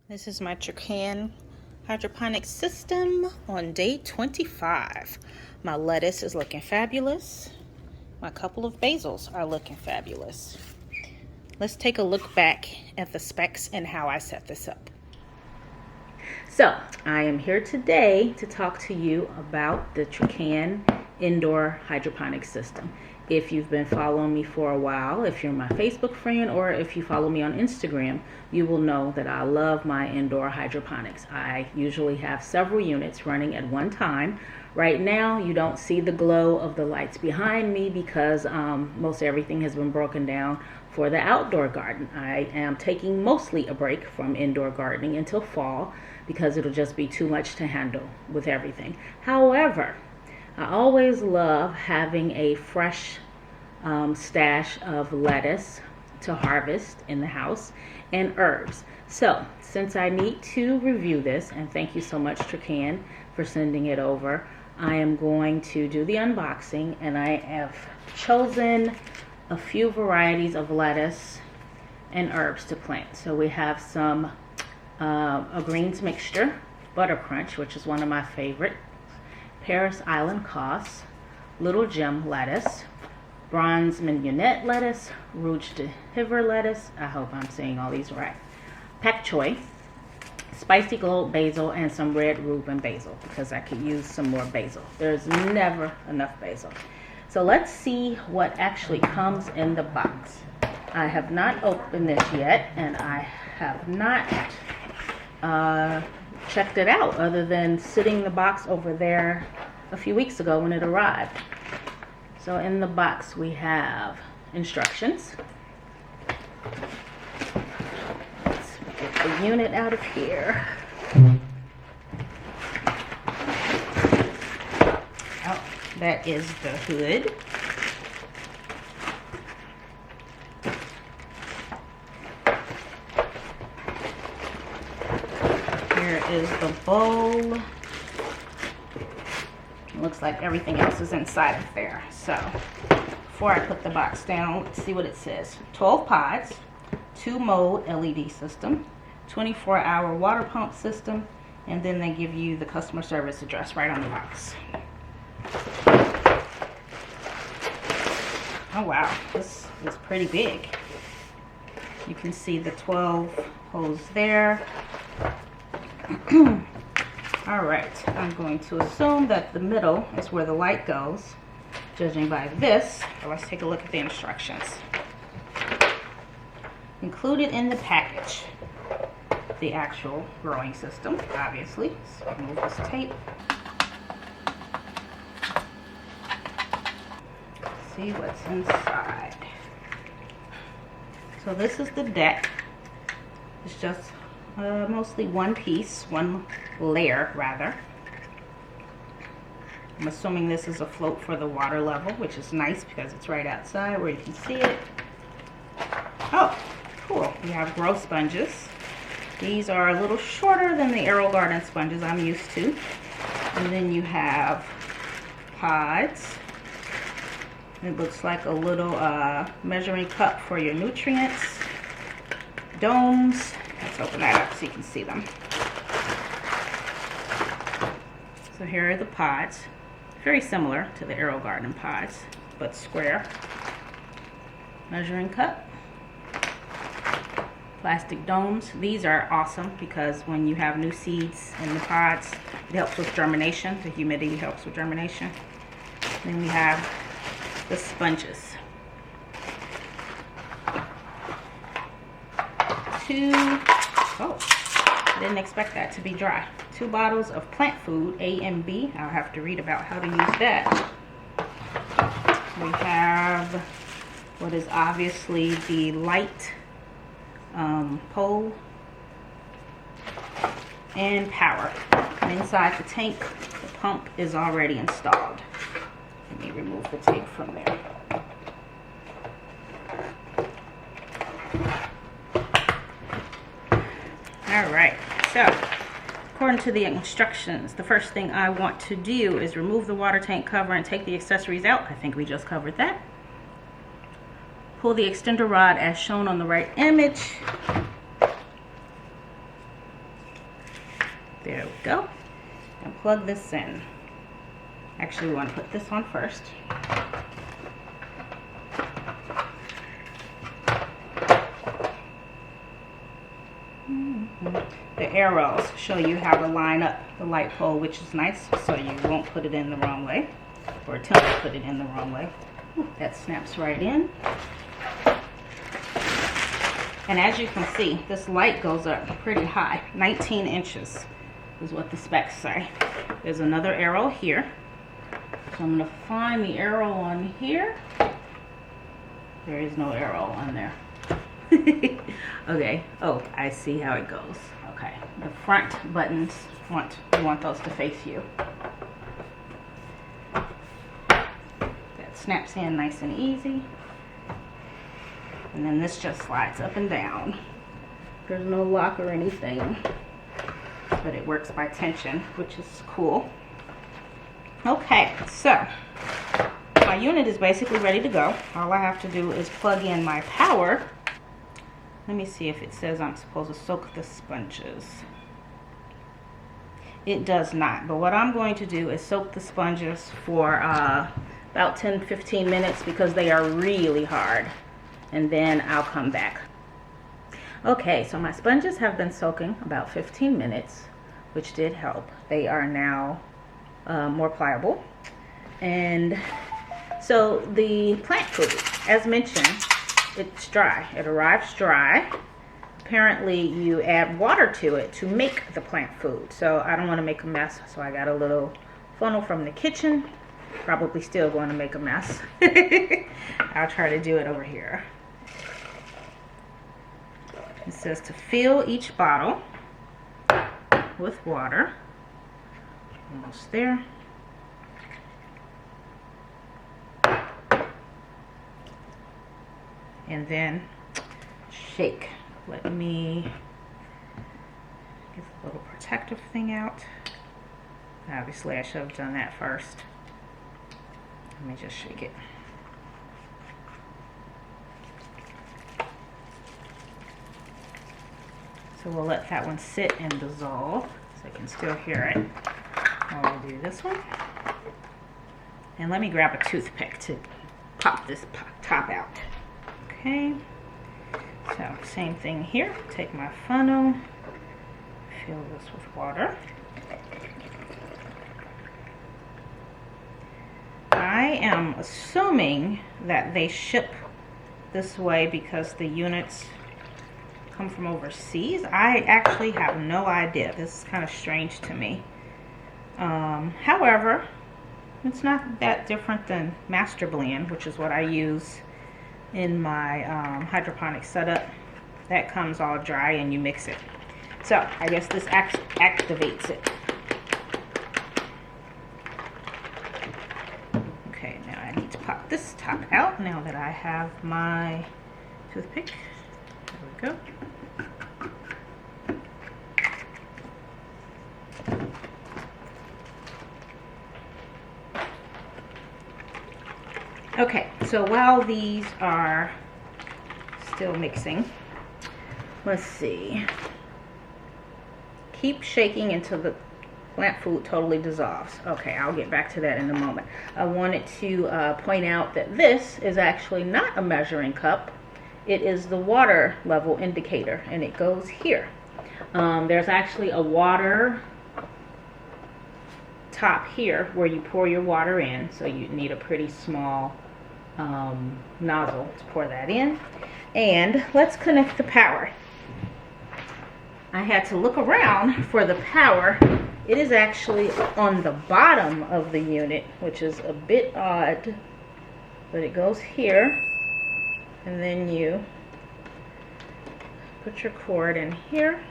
This is my Trecaan hydroponics system on day 25. My lettuce is looking fabulous. My couple of basils are looking fabulous. Let's take a look back at the specs and how I set this up. So, I am here today to talk to you about the Trecaan indoor hydroponics system. If you've been following me for a while, if you're my Facebook friend, or if you follow me on Instagram, you will know that I love my indoor hydroponics. I usually have several units running at one time. Right now, you don't see the glow of the lights behind me because most everything has been broken down for the outdoor garden. I am taking mostly a break from indoor gardening until fall because it'll just be too much to handle with everything. However, I always love having a fresh stash of lettuce to harvest in the house and herbs. So since I need to review this, and thank you so much Trecaan for sending it over, I am going to do the unboxing, and I have chosen a few varieties of lettuce and herbs to plant. So we have some a greens mixture, butter crunch, which is one of my favorite, Paris Island Cos, Little Gem lettuce, bronze mignonette lettuce, rouge de Hiver lettuce, I hope I'm saying all these right, pak choi, spicy globe basil, and some red Reuben basil because I could use some more basil. There's never enough basil. So let's see what actually comes in the box. I have not opened this yet, and I have not checked it out other than sitting the box over there a few weeks ago when it arrived. So in the box we have instructions. Let's get the unit out of here. Oh, that is the hood. Here is the bowl. It looks like everything else is inside of there. So before I put the box down, let's see what it says. 12 pods, 2-mode LED system, 24-hour water pump system, and then they give you the customer service address right on the box. Oh wow, this is pretty big. You can see the 12 holes there. Alright, I'm going to assume that the middle is where the light goes, judging by this. So let's take a look at the instructions. Included in the package, the actual growing system, obviously. So remove this tape. Let's see what's inside. So this is the deck. It's just mostly one piece, one layer rather. I'm assuming this is a float for the water level, which is nice because it's right outside where you can see it. Oh, cool. We have grow sponges. These are a little shorter than the Aero Garden sponges I'm used to. And then you have pods. It looks like a little measuring cup for your nutrients. Domes. Let's open that up so you can see them. So here are the pods. Very similar to the Aero Garden pods, but square. Measuring cup. Plastic domes. These are awesome because when you have new seeds in the pods, it helps with germination. The humidity helps with germination. Then we have the sponges. I didn't expect that to be dry. 2 bottles of plant food, A and B. I'll have to read about how to use that. We have what is obviously the light pole and power. And inside the tank, the pump is already installed. Let me remove the tape from there. Alright, so according to the instructions, the first thing I want to do is remove the water tank cover and take the accessories out. I think we just covered that. Pull the extender rod as shown on the right image. There we go. And plug this in. Actually, we want to put this on first. The arrows show you how to line up the light pole, which is nice, so you won't put it in the wrong way, or attempt to put it in the wrong way. That snaps right in. And as you can see, this light goes up pretty high. 19 inches is what the specs say. There's another arrow here. So I'm going to find the arrow on here. There is no arrow on there. Okay. Oh, I see how it goes. Okay. The front buttons, you want those to face you. That snaps in nice and easy. And then this just slides up and down. There's no lock or anything, but it works by tension, which is cool. Okay, so my unit is basically ready to go. All I have to do is plug in my power. Let me see if it says I'm supposed to soak the sponges. It does not, but what I'm going to do is soak the sponges for about 10-15 minutes because they are really hard, and then I'll come back. Okay, so my sponges have been soaking about 15 minutes, which did help. They are now more pliable. And so the plant food, as mentioned, it's dry. It arrives dry. Apparently you add water to it to make the plant food. So I don't want to make a mess, so I got a little funnel from the kitchen. Probably still going to make a mess. I'll try to do it over here. It says to fill each bottle with water. Almost there. And then shake. Let me get the little protective thing out. Obviously I should have done that first. Let me just shake it. So we'll let that one sit and dissolve so I can still hear it. I'll do this one. And let me grab a toothpick to pop this top out. Okay. So same thing here. Take my funnel, fill this with water. I am assuming that they ship this way because the units come from overseas. I actually have no idea. This is kind of strange to me. However, it's not that different than Master Blend, which is what I use in my hydroponics setup. That comes all dry and you mix it. So I guess this activates it. Okay, now I need to pop this top out now that I have my toothpick. There we go. Okay, so while these are still mixing, let's see. Keep shaking until the plant food totally dissolves. Okay, I'll get back to that in a moment. I wanted to point out that this is actually not a measuring cup. It is the water level indicator, and it goes here. There's actually a water top here where you pour your water in, so you need a pretty small nozzle to pour that in. And let's connect the power. I had to look around for the power. It is actually on the bottom of the unit, which is a bit odd, but it goes here, and then you put your cord in here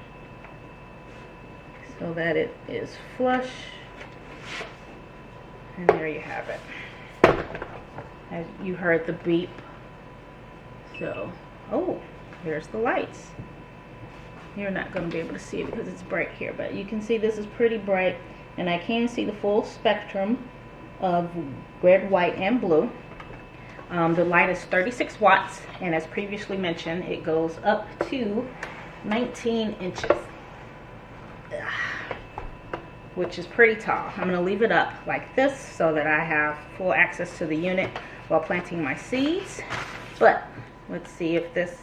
so that it is flush, and there you have it. As you heard the beep. So, oh, here's the lights. You're not going to be able to see it because it's bright here, but you can see this is pretty bright, and I can see the full spectrum of red, white, and blue. The light is 36 watts, and as previously mentioned, it goes up to 19 inches. which is pretty tall. I'm gonna leave it up like this so that I have full access to the unit while planting my seeds. But let's see if this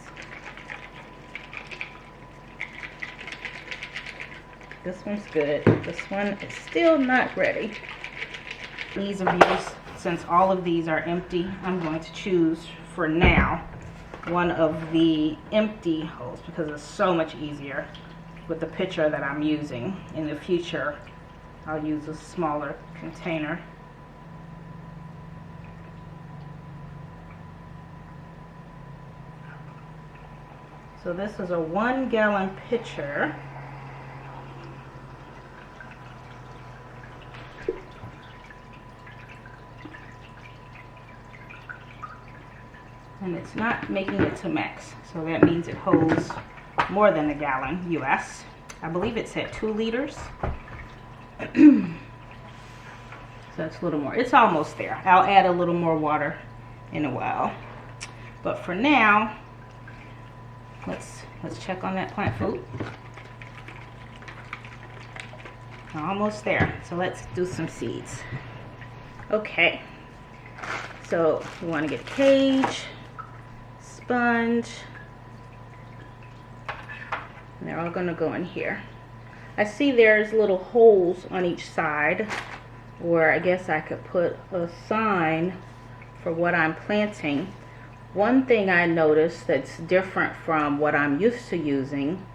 one's good. This one is still not ready. Ease of use, since all of these are empty, I'm going to choose for now one of the empty holes because it's so much easier with the picture that I'm using. In the future, I'll use a smaller container. So this is a 1 gallon pitcher. And it's not making it to max, so that means it holds more than a gallon US. I believe it said 2 liters. So that's a little more. It's almost there. I'll add a little more water in a while. But for now, let's check on that plant food. Almost there. So let's do some seeds. Okay. So we want to get a cage, sponge, and they're all going to go in here. I see there's little holes on each side where I guess I could put a sign for what I'm planting. One thing I noticed that's different from what I'm used to using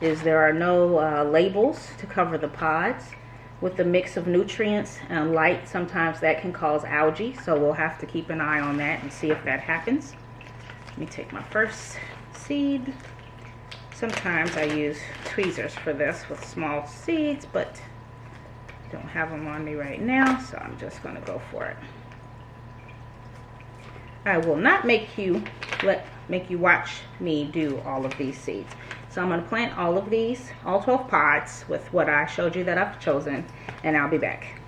is there are no labels to cover the pods. With the mix of nutrients and light, sometimes that can cause algae, so we'll have to keep an eye on that and see if that happens. Let me take my first seed. Sometimes I use tweezers for this with small seeds, but don't have them on me right now, so I'm just going to go for it. I will not make you watch me do all of these seeds. So I'm going to plant all of these, all 12 pods with what I showed you that I've chosen, and I'll be back.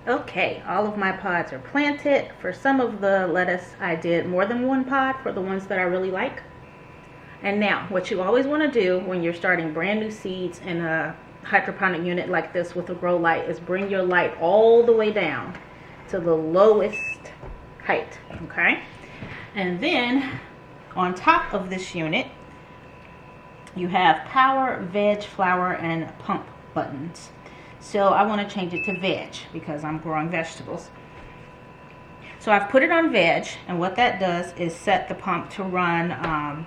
Okay, all of my pods are planted. For some of the lettuce, I did more than 1 pod for the ones that I really like. And now, what you always want to do when you're starting brand new seeds in a hydroponic unit like this with a grow light is bring your light all the way down to the lowest height, okay? And then, on top of this unit, you have power, veg, flower, and pump buttons. So I want to change it to veg because I'm growing vegetables. So I've put it on veg, and what that does is set the pump to run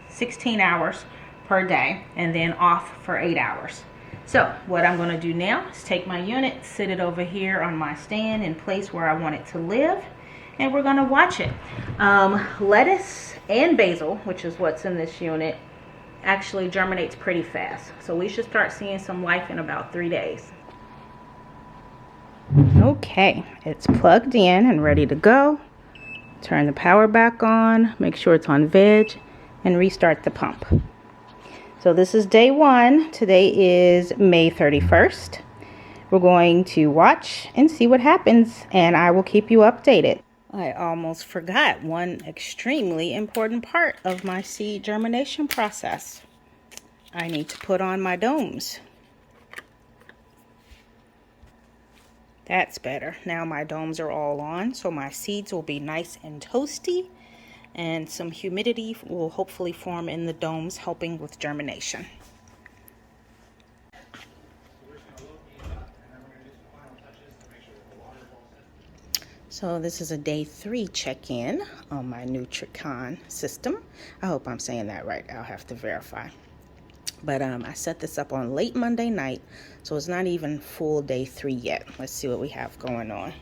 16 hours per day and then off for 8 hours. So what I'm going to do now is take my unit, sit it over here on my stand in place where I want it to live, and we're going to watch it. Lettuce and basil, which is what's in this unit, actually germinates pretty fast, so we should start seeing some life in about 3 days. Okay, it's plugged in and ready to go. Turn the power back on, make sure it's on veg, and restart the pump. So this is day 1. Today is May 31st. We're going to watch and see what happens, and I will keep you updated. I almost forgot one extremely important part of my seed germination process. I need to put on my domes. That's better. Now my domes are all on, so my seeds will be nice and toasty, and some humidity will hopefully form in the domes, helping with germination. So this is a day 3 check-in on my new Trecaan system. I hope I'm saying that right. I'll have to verify. But I set this up on late Monday night, so it's not even full day 3 yet. Let's see what we have going on.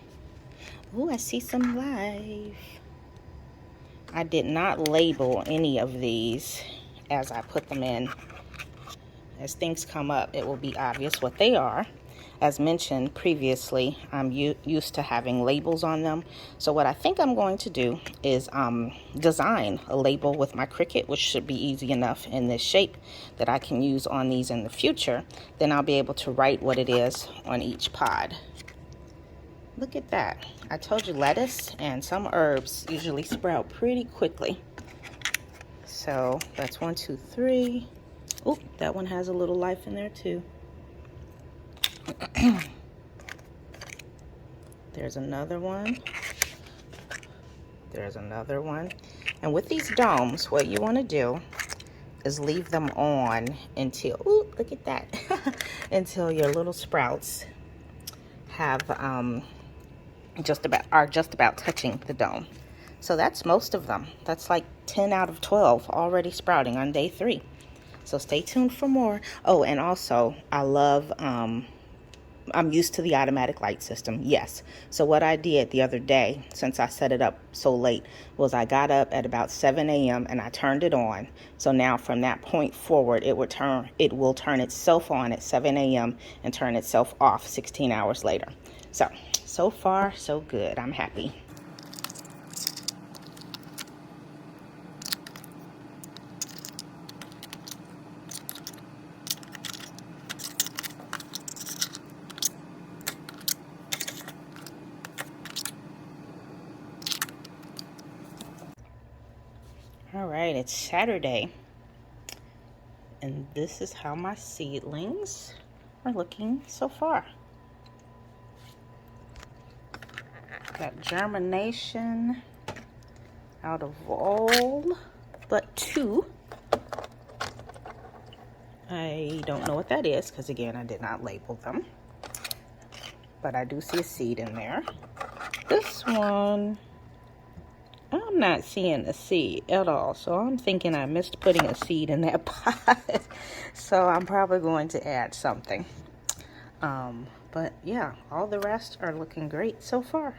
Oh, I see some life. I did not label any of these as I put them in. As things come up, it will be obvious what they are. As mentioned previously, I'm used to having labels on them. So what I think I'm going to do is design a label with my Cricut, which should be easy enough in this shape that I can use on these in the future. Then I'll be able to write what it is on each pod. Look at that. I told you lettuce and some herbs usually sprout pretty quickly. So that's 1, 2, 3. Oh, that one has a little life in there too. There's another one. There's another one. And with these domes, what you want to do is leave them on until, ooh, look at that, until your little sprouts have just about touching the dome. So that's most of them. That's like 10 out of 12 already sprouting on day 3. So stay tuned for more. Oh, and also I love, I'm used to the automatic light system, yes. So what I did the other day, since I set it up so late, was I got up at about 7 a.m. and I turned it on. So now from that point forward, it will turn itself on at 7 a.m. and turn itself off 16 hours later. So far, so good. I'm happy. All right, it's Saturday, and this is how my seedlings are looking so far. Got germination out of all but 2. I don't know what that is because, again, I did not label them, but I do see a seed in there. This one, I'm not seeing a seed at all, so I'm thinking I missed putting a seed in that pot. So I'm probably going to add something. But yeah, all the rest are looking great so far.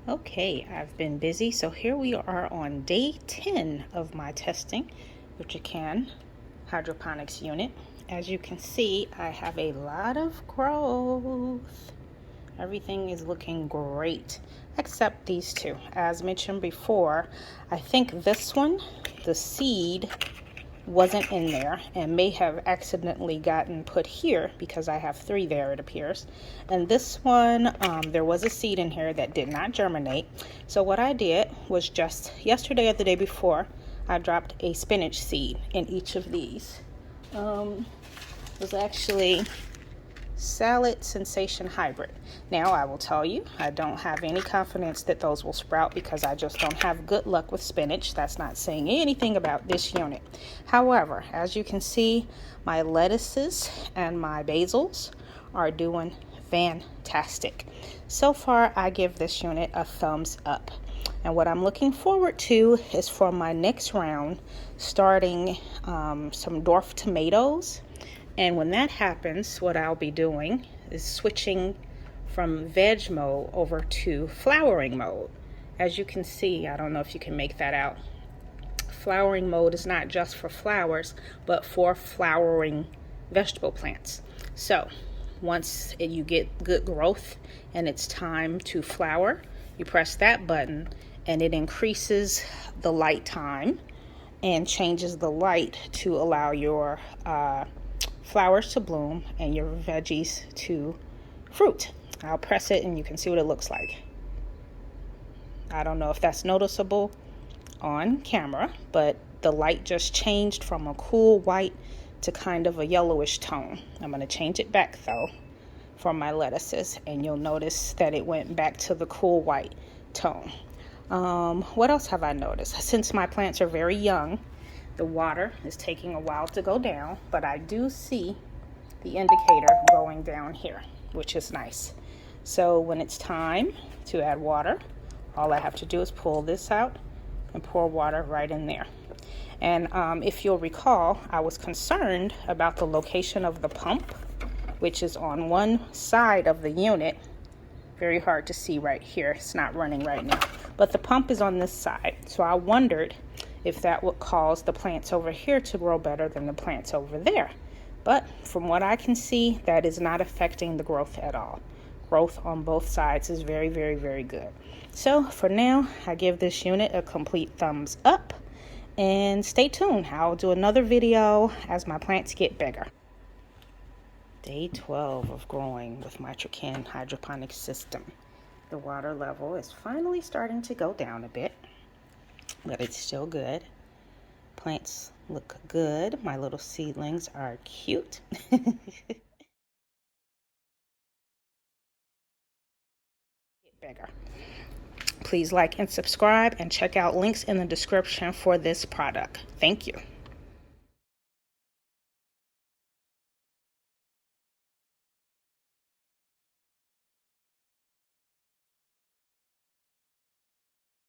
Okay, I've been busy, so here we are on day 10 of my testing with Trecaan hydroponics unit. As you can see, I have a lot of growth. Everything is looking great, except these 2. As mentioned before, I think this one, the seed, wasn't in there and may have accidentally gotten put here because I have 3 there, it appears. And this one, there was a seed in here that did not germinate. So what I did was just yesterday or the day before, I dropped a spinach seed in each of these. It was actually Salad Sensation Hybrid. Now I will tell you, I don't have any confidence that those will sprout because I just don't have good luck with spinach. That's not saying anything about this unit. However, as you can see, my lettuces and my basils are doing fantastic. So far, I give this unit a thumbs up. And what I'm looking forward to is for my next round, starting some dwarf tomatoes. And when that happens, what I'll be doing is switching from veg mode over to flowering mode. As you can see, I don't know if you can make that out. Flowering mode is not just for flowers, but for flowering vegetable plants. So once you get good growth and it's time to flower, you press that button and it increases the light time and changes the light to allow your flowers to bloom and your veggies to fruit. I'll press it and you can see what it looks like. I don't know if that's noticeable on camera, but the light just changed from a cool white to kind of a yellowish tone. I'm going to change it back though for my lettuces, and you'll notice that it went back to the cool white tone. What else have I noticed? Since my plants are very young, the water is taking a while to go down, but I do see the indicator going down here, which is nice. So when it's time to add water, all I have to do is pull this out and pour water right in there. And if you'll recall, I was concerned about the location of the pump, which is on one side of the unit. Very hard to see right here. It's not running right now. But the pump is on this side. So I wondered if that would cause the plants over here to grow better than the plants over there. But from what I can see, that is not affecting the growth at all. Growth on both sides is very, very, very good. So for now, I give this unit a complete thumbs up, and stay tuned. I'll do another video as my plants get bigger. Day 12 of growing with my Trecaan hydroponics system. The water level is finally starting to go down a bit, but it's still good. Plants look good. My little seedlings are cute. Get bigger. Please like and subscribe, and check out links in the description for this product. Thank you.